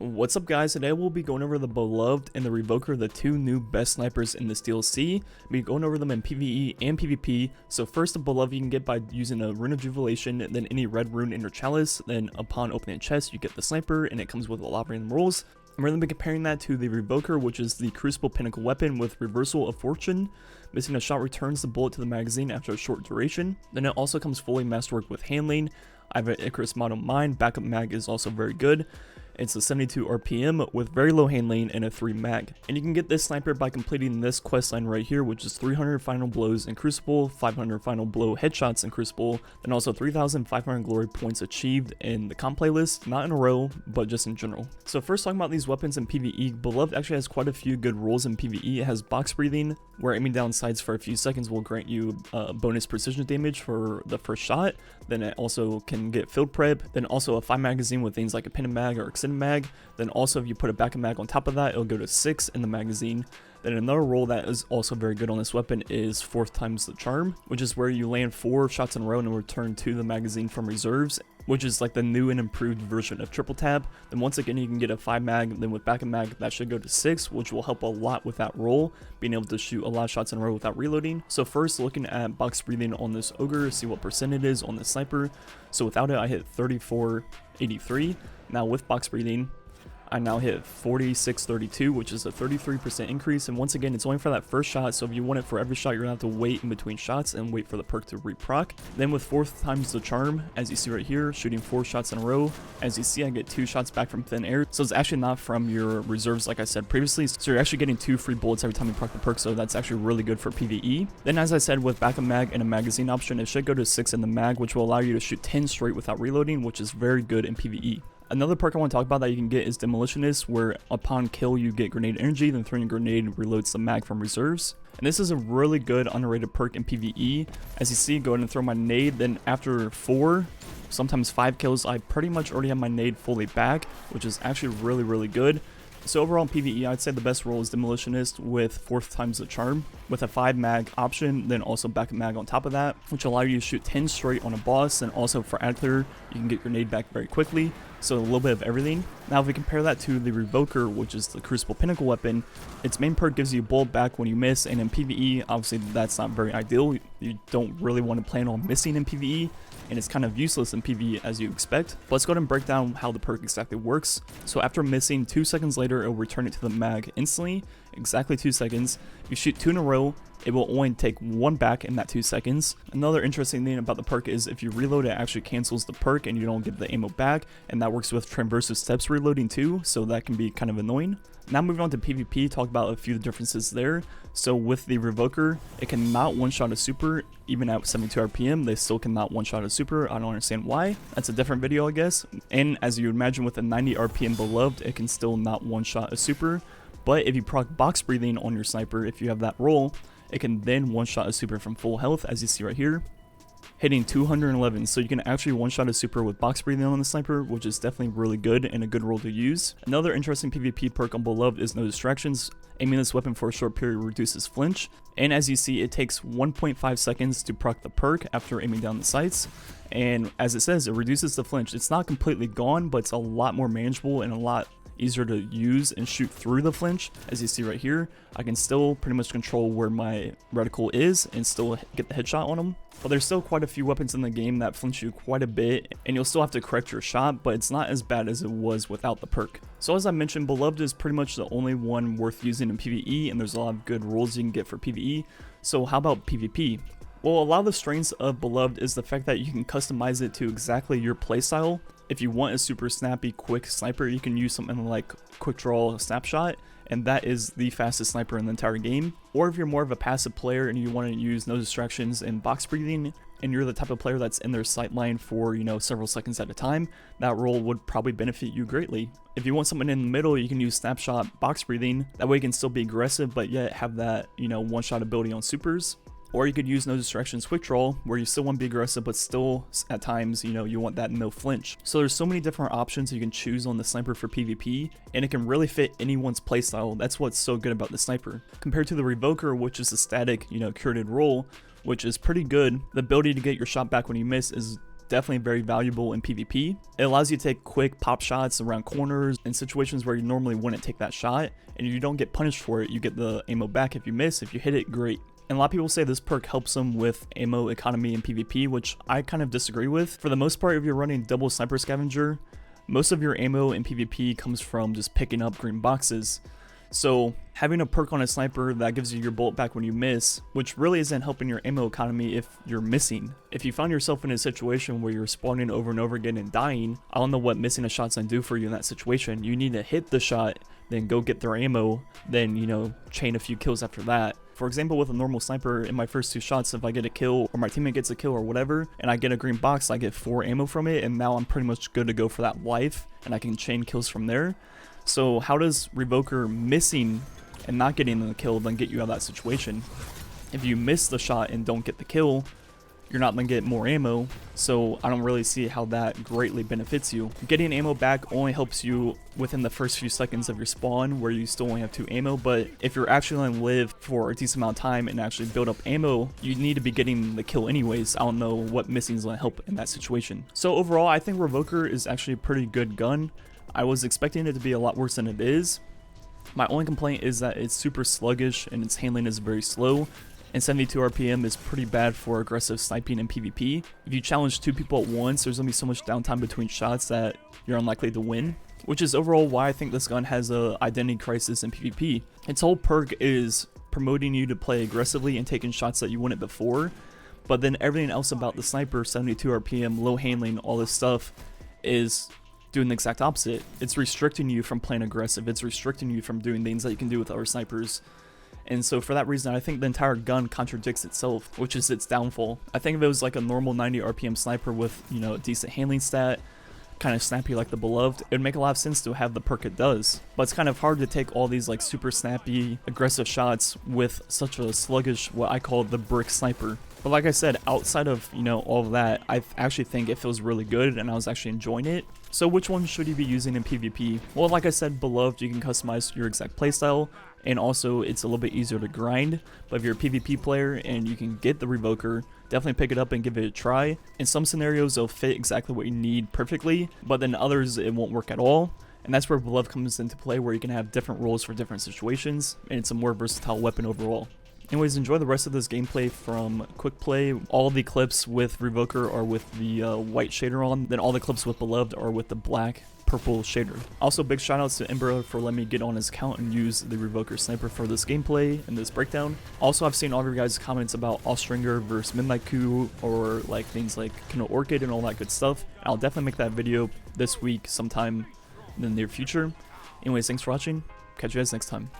What's up guys, today we'll be going over the Beloved and the Revoker, the two new best snipers in this DLC. We'll be going over them in PvE and PvP. So first, the Beloved you can get by using a Rune of Jubilation, then any red rune in your chalice, then upon opening a chest you get the sniper and it comes with a lot of random rolls. And we're going to be comparing that to the Revoker, which is the Crucible Pinnacle weapon with Reversal of Fortune. Missing a shot returns the bullet to the magazine after a short duration. Then it also comes fully masterwork with handling. I have an Icarus mod on mine. Backup mag is also very good. It's a 72 RPM with very low handling and a 3 mag. And you can get this sniper by completing this questline right here, which is 300 final blows in Crucible, 500 final blow headshots in Crucible, and also 3,500 glory points achieved in the comp playlist, not in a row, but just in general. So first, talking about these weapons in PvE, Beloved actually has quite a few good rolls in PvE. It has box breathing, where aiming down sights for a few seconds will grant you bonus precision damage for the first shot. Then it also can get field prep, then also a 5 magazine with things like a pin mag or extended mag. Then also if you put a backup mag on top of that, it'll go to 6 in the magazine. Then another roll that is also very good on this weapon is 4th times the charm, which is where you land 4 shots in a row and return to the magazine from reserves, which is like the new and improved version of triple tap. Then once again you can get a 5 mag, then with backup mag that should go to 6, which will help a lot with that roll, being able to shoot a lot of shots in a row without reloading. So first, looking at box breathing on this ogre, see what percent it is on the sniper. So without it I hit 3483. Now with box breathing I now hit 4632, which is a 33% increase, and once again it's only for that first shot, so if you want it for every shot you're gonna have to wait in between shots and wait for the perk to reproc. Then with 4th times the charm, as you see right here, shooting 4 shots in a row, as you see I get 2 shots back from thin air, so it's actually not from your reserves like I said previously, so you're actually getting 2 free bullets every time you proc the perk, so that's actually really good for PvE. Then as I said, with backup mag and a magazine option, it should go to 6 in the mag, which will allow you to shoot 10 straight without reloading, which is very good in PvE. Another perk I want to talk about that you can get is Demolitionists, where upon kill you get grenade energy, then throwing a grenade reloads the mag from reserves. And this is a really good underrated perk in PvE. As you see, go ahead and throw my nade, then after 4, sometimes 5 kills, I pretty much already have my nade fully back, which is actually really good. So overall in PvE, I'd say the best roll is Demolitionist with 4th times the charm, with a 5 mag option, then also backup mag on top of that, which allow you to shoot 10 straight on a boss, and also for ad clear, you can get grenade back very quickly, so a little bit of everything. Now if we compare that to the Revoker, which is the Crucible Pinnacle weapon, its main perk gives you bullet back when you miss, and in PvE, obviously that's not very ideal. You don't really want to plan on missing in PvE, and it's kind of useless in PvE as you expect. But let's go ahead and break down how the perk exactly works. So after missing, 2 seconds later, it will return it to the mag instantly, exactly 2 seconds. You shoot 2 in a row, it will only take 1 back in that 2 seconds. Another interesting thing about the perk is if you reload, it actually cancels the perk and you don't get the ammo back, and that works with Transversive Steps reloading too, so that can be kind of annoying. Now moving on to PvP, talk about a few differences there. So with the Revoker, it cannot one-shot a super, even at 72 RPM, they still cannot one-shot a super. I don't understand why. That's a different video, I guess. And as you imagine with a 90 RPM Beloved, it can still not one-shot a super. But if you proc box breathing on your sniper, if you have that roll, it can then one-shot a super from full health, as you see right here, hitting 211, so you can actually one-shot a super with box breathing on the sniper, which is definitely really good and a good roll to use. Another interesting PvP perk on Beloved is No Distractions. Aiming this weapon for a short period reduces flinch, and as you see, it takes 1.5 seconds to proc the perk after aiming down the sights, and as it says, it reduces the flinch. It's not completely gone, but it's a lot more manageable and a lot easier to use and shoot through the flinch. As you see right here, I can still pretty much control where my reticle is and still get the headshot on them. But there's still quite a few weapons in the game that flinch you quite a bit, and you'll still have to correct your shot, but it's not as bad as it was without the perk. So as I mentioned, Beloved is pretty much the only one worth using in PvE, and there's a lot of good rolls you can get for PvE. So how about PvP? Well, a lot of the strengths of Beloved is the fact that you can customize it to exactly your playstyle. If you want a super snappy, quick sniper, you can use something like Quick Draw Snapshot, and that is the fastest sniper in the entire game. Or if you're more of a passive player and you want to use No Distractions and box breathing, and you're the type of player that's in their sight line for, several seconds at a time, that role would probably benefit you greatly. If you want someone in the middle, you can use Snapshot box breathing. That way you can still be aggressive, but yet have that, one-shot ability on supers. Or you could use No Distractions Quick Draw, where you still want to be aggressive, but still at times, you want that no flinch. So there's so many different options you can choose on the sniper for PvP, and it can really fit anyone's playstyle. That's what's so good about the sniper. Compared to the Revoker, which is a static, curated roll, which is pretty good, the ability to get your shot back when you miss is definitely very valuable in PvP. It allows you to take quick pop shots around corners in situations where you normally wouldn't take that shot, and you don't get punished for it. You get the ammo back if you miss. If you hit it, great. And a lot of people say this perk helps them with ammo economy in PvP, which I kind of disagree with. For the most part, if you're running double sniper scavenger, most of your ammo in PvP comes from just picking up green boxes. So having a perk on a sniper that gives you your bullet back when you miss, which really isn't helping your ammo economy if you're missing. If you found yourself in a situation where you're spawning over and over again and dying, I don't know what missing a shot's gonna do for you in that situation. You need to hit the shot, then go get their ammo, then, you know, chain a few kills after that. For example, with a normal sniper, in my first 2 shots, if I get a kill or my teammate gets a kill or whatever, and I get a green box, I get 4 ammo from it, and now I'm pretty much good to go for that life, and I can chain kills from there. So how does Revoker missing and not getting the kill then get you out of that situation? If you miss the shot and don't get the kill, you're not going to get more ammo, so I don't really see how that greatly benefits you. Getting ammo back only helps you within the first few seconds of your spawn, where you still only have 2 ammo, but if you're actually going to live for a decent amount of time and actually build up ammo, you need to be getting the kill anyways. I don't know what missing is going to help in that situation. So overall, I think Revoker is actually a pretty good gun. I was expecting it to be a lot worse than it is. My only complaint is that it's super sluggish and its handling is very slow, and 72 RPM is pretty bad for aggressive sniping in PvP. If you challenge 2 people at once, there's going to be so much downtime between shots that you're unlikely to win, which is overall why I think this gun has a identity crisis in PvP. Its whole perk is promoting you to play aggressively and taking shots that you wouldn't before, but then everything else about the sniper, 72 RPM, low handling, all this stuff, is doing the exact opposite. It's restricting you from playing aggressive. It's restricting you from doing things that you can do with other snipers. And so for that reason, I think the entire gun contradicts itself, which is its downfall. I think if it was like a normal 90 RPM sniper with, you know, a decent handling stat, kind of snappy like the Beloved, it would make a lot of sense to have the perk it does. But it's kind of hard to take all these like super snappy, aggressive shots with such a sluggish, what I call the brick sniper. But like I said, outside of, you know, all of that, I actually think it feels really good and I was actually enjoying it. So which one should you be using in PvP? Well, like I said, Beloved, you can customize your exact playstyle, and also it's a little bit easier to grind. But if you're a PvP player and you can get the Revoker, definitely pick it up and give it a try. In some scenarios, it'll fit exactly what you need perfectly, but then others, it won't work at all. And that's where Beloved comes into play, where you can have different roles for different situations, and it's a more versatile weapon overall. Anyways, enjoy the rest of this gameplay from Quick Play. All the clips with Revoker are with the white shader on, then all the clips with Beloved are with the black purple shader. Also, big shout outs to Ehroar for letting me get on his account and use the Revoker sniper for this gameplay and this breakdown. Also, I've seen all of your guys' comments about Austringer versus Midnight Coup, or like things like Kindle Orchid and all that good stuff. I'll definitely make that video this week sometime in the near future. Anyways, thanks for watching. Catch you guys next time.